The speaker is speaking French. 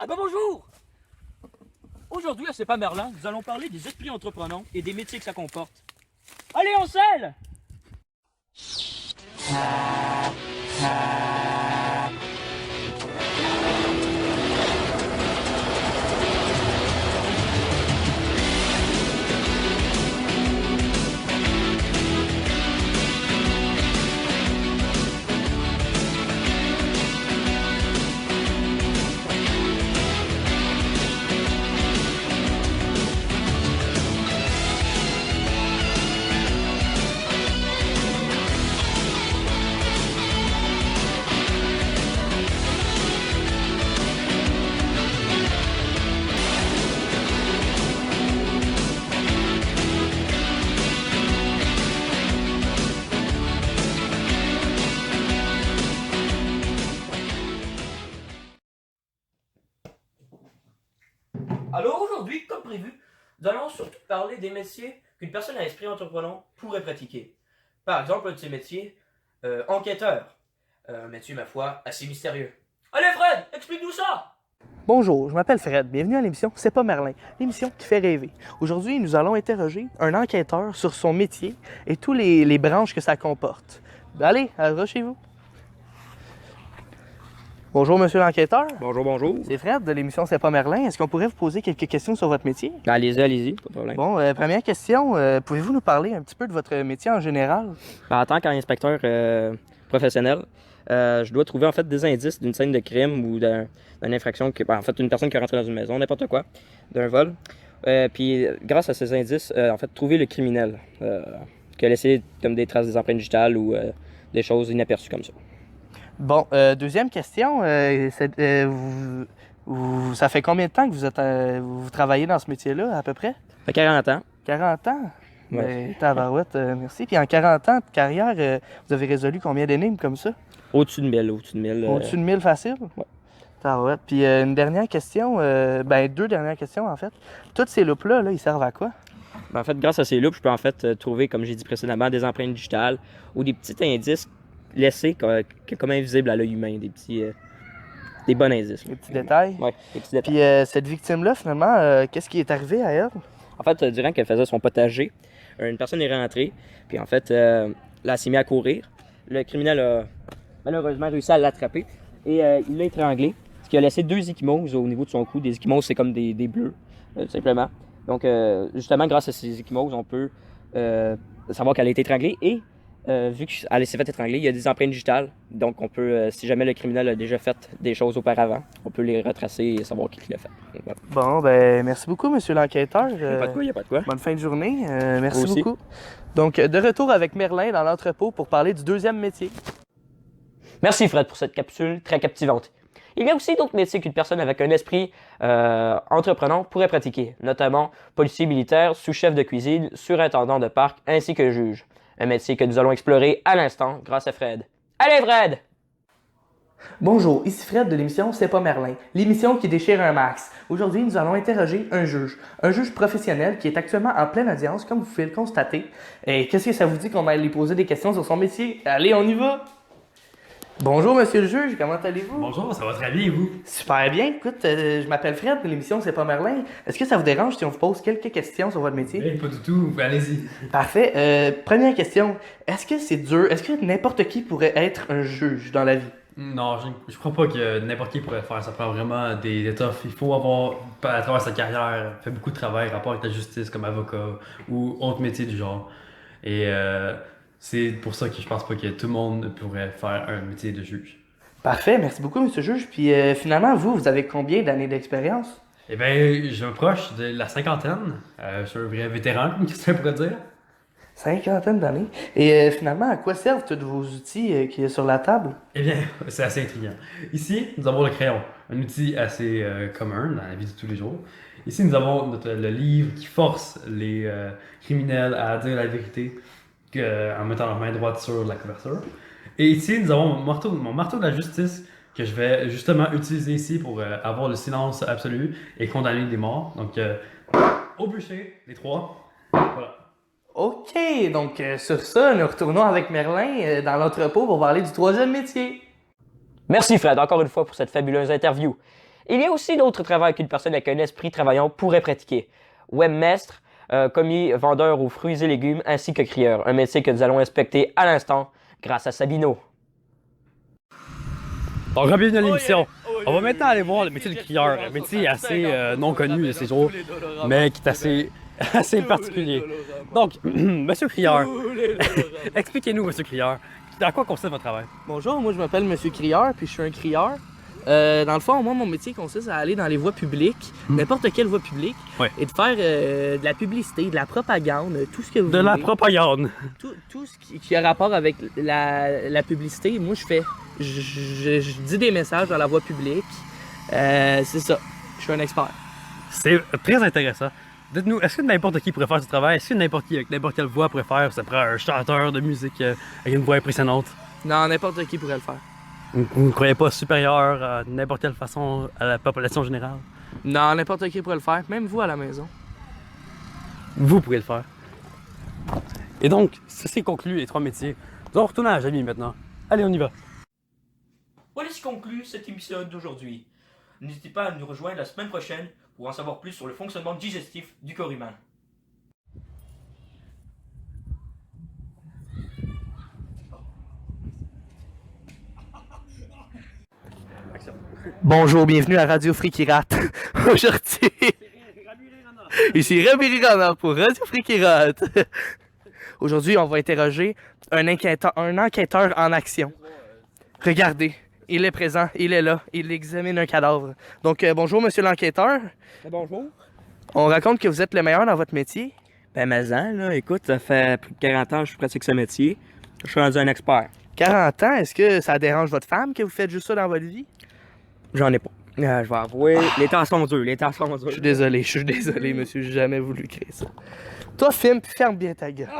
Ah bah bonjour! Aujourd'hui à C'est pas Merlin, nous allons parler des esprits entreprenants et des métiers que ça comporte. Allez, on selle! Alors aujourd'hui, comme prévu, nous allons surtout parler des métiers qu'une personne à esprit entreprenant pourrait pratiquer. Par exemple, un de ces métiers, enquêteur. Un métier, ma foi, assez mystérieux. Allez Fred, explique-nous ça! Bonjour, je m'appelle Fred. Bienvenue à l'émission C'est pas Merlin, l'émission qui fait rêver. Aujourd'hui, nous allons interroger un enquêteur sur son métier et tous les branches que ça comporte. Allez, approchez-vous. Bonjour, monsieur l'enquêteur. Bonjour, bonjour. C'est Fred de l'émission C'est pas Merlin. Est-ce qu'on pourrait vous poser quelques questions sur votre métier? Allez-y, pas de problème. Bon, première question, pouvez-vous nous parler un petit peu de votre métier en général? En tant qu'inspecteur professionnel, je dois trouver en fait des indices d'une scène de crime ou d'une infraction, en fait une personne qui est rentrée dans une maison, n'importe quoi, d'un vol. Puis grâce à ces indices, en fait, trouver le criminel qui a laissé comme des traces des empreintes digitales ou des choses inaperçues comme ça. Bon, deuxième question, ça fait combien de temps que vous travaillez dans ce métier-là, à peu près? Ça fait 40 ans. 40 ans? Ouais. Mais tabarouette, merci. Puis en 40 ans de carrière, vous avez résolu combien d'énigmes comme ça? Au-dessus de 1000, au-dessus de 1000. Au-dessus de 1000 facile? Ouais. Tabarouette. Puis une dernière question, deux dernières questions en fait. Toutes ces loupes-là, ils servent à quoi? En fait, grâce à ces loupes, je peux en fait trouver, comme j'ai dit précédemment, des empreintes digitales ou des petits indices laissés comme invisibles à l'œil humain, des bons indices. Des petits détails? Oui, des petits détails. Puis cette victime-là, finalement, qu'est-ce qui est arrivé à elle? En fait, durant qu'elle faisait son potager, une personne est rentrée, puis en fait, là, elle s'est mise à courir. Le criminel a malheureusement réussi à l'attraper et il l'a étranglé, ce qui a laissé 2 ecchymoses au niveau de son cou. Des ecchymoses, c'est comme des bleus, simplement. Donc, justement, grâce à ces ecchymoses, on peut savoir qu'elle a été étranglée et vu qu'elle s'est fait étrangler, il y a des empreintes digitales. Donc, on peut, si jamais le criminel a déjà fait des choses auparavant, on peut les retracer et savoir qui l'a fait. Voilà. Bon, ben merci beaucoup, monsieur l'enquêteur. Il n'y a pas de quoi. Bonne fin de journée. Merci Vous aussi. beaucoup. Donc, de retour avec Merlin dans l'entrepôt pour parler du deuxième métier. Merci Fred pour cette capsule très captivante. Il y a aussi d'autres métiers qu'une personne avec un esprit entreprenant pourrait pratiquer, notamment policier militaire, sous-chef de cuisine, surintendant de parc ainsi que juge. Un métier que nous allons explorer à l'instant grâce à Fred. Allez Fred! Bonjour, ici Fred de l'émission C'est pas Merlin, l'émission qui déchire un max. Aujourd'hui, nous allons interroger un juge professionnel qui est actuellement en pleine audience, comme vous pouvez le constater. Et qu'est-ce que ça vous dit qu'on aille lui poser des questions sur son métier? Allez, on y va! Bonjour, monsieur le juge, comment allez-vous? Bonjour, ça va très bien et vous? Super bien. Écoute, je m'appelle Fred de l'émission C'est pas Merlin. Est-ce que ça vous dérange si on vous pose quelques questions sur votre métier? Pas du tout, allez-y. Parfait. Première question. Est-ce que c'est dur? Est-ce que n'importe qui pourrait être un juge dans la vie? Non, je crois pas que n'importe qui pourrait faire. Ça prend vraiment des étoffes. Il faut avoir, à travers sa carrière, fait beaucoup de travail, rapport avec la justice comme avocat ou autre métier du genre. Et c'est pour ça que je pense pas que tout le monde pourrait faire un métier de juge. Parfait. Merci beaucoup, monsieur le juge. Puis finalement, vous avez combien d'années d'expérience? Eh bien, je m'approche de la cinquantaine. Je suis un vrai vétéran, comme Christian pourrait dire. Cinquantaine d'années. Et finalement, à quoi servent tous vos outils qu'il y a sur la table? Eh bien, c'est assez intriguant. Ici, nous avons le crayon, un outil assez commun dans la vie de tous les jours. Ici, nous avons le livre qui force les criminels à dire la vérité en mettant leur main droite sur la couverture. Et ici, nous avons mon marteau de la justice que je vais justement utiliser ici pour avoir le silence absolu et condamner des morts. Donc, au bûcher, les 3. Voilà. OK, donc sur ça, nous retournons avec Merlin dans l'entrepôt pour parler du troisième métier. Merci Fred encore une fois pour cette fabuleuse interview. Il y a aussi d'autres travails qu'une personne avec un esprit travaillant pourrait pratiquer. Webmestre, commis, vendeur aux fruits et légumes, ainsi que crieur, un métier que nous allons inspecter à l'instant grâce à Sabino. Donc, bienvenue à l'émission. On va maintenant aller voir le métier de crieur, un métier assez non connu de ces jours, mais qui est assez particulier. Donc, monsieur crieur, expliquez-nous, monsieur crieur, dans quoi consiste votre travail? Bonjour, moi je m'appelle Monsieur Crieur, puis je suis un crieur. Dans le fond, moi, mon métier consiste à aller dans les voies publiques, n'importe quelle voie publique, Ouais. et de faire de la publicité, de la propagande, tout ce que vous De voulez. la propagande. Tout ce qui a rapport avec la publicité, moi je fais. Je dis des messages dans la voie publique. C'est ça. Je suis un expert. C'est très intéressant. Dites-nous, est-ce que n'importe qui pourrait faire ce travail? Est-ce que n'importe qui avec n'importe quelle voix pourrait faire? Ça prend un chanteur de musique avec une voix impressionnante. Non, n'importe qui pourrait le faire. Vous ne croyez pas supérieur à n'importe quelle façon à la population générale? Non, n'importe qui pourrait le faire, même vous à la maison. Vous pourrez le faire. Et donc, ceci conclut les 3 métiers. Nous allons retourner à Jamie maintenant. Allez, on y va. Voilà ce qui conclut cet épisode d'aujourd'hui. N'hésitez pas à nous rejoindre la semaine prochaine pour en savoir plus sur le fonctionnement digestif du corps humain. Bonjour, bienvenue à Radio Frikirat. Aujourd'hui, ici Rémi Rana pour Radio Frikirat. Aujourd'hui, on va interroger un enquêteur en action. Regardez, il est présent, il est là, il examine un cadavre. Donc, bonjour, monsieur l'enquêteur. Bonjour. On raconte que vous êtes le meilleur dans votre métier. Ben, Mazan, là, écoute, ça fait plus de 40 ans que je pratique ce métier. Je suis rendu un expert. 40 ans, est-ce que ça dérange votre femme que vous faites juste ça dans votre vie? J'en ai pas. Je vais avouer, les temps sont durs, les temps sont durs. Je suis désolé, monsieur, j'ai jamais voulu créer ça. Toi, filme, puis ferme bien ta gueule.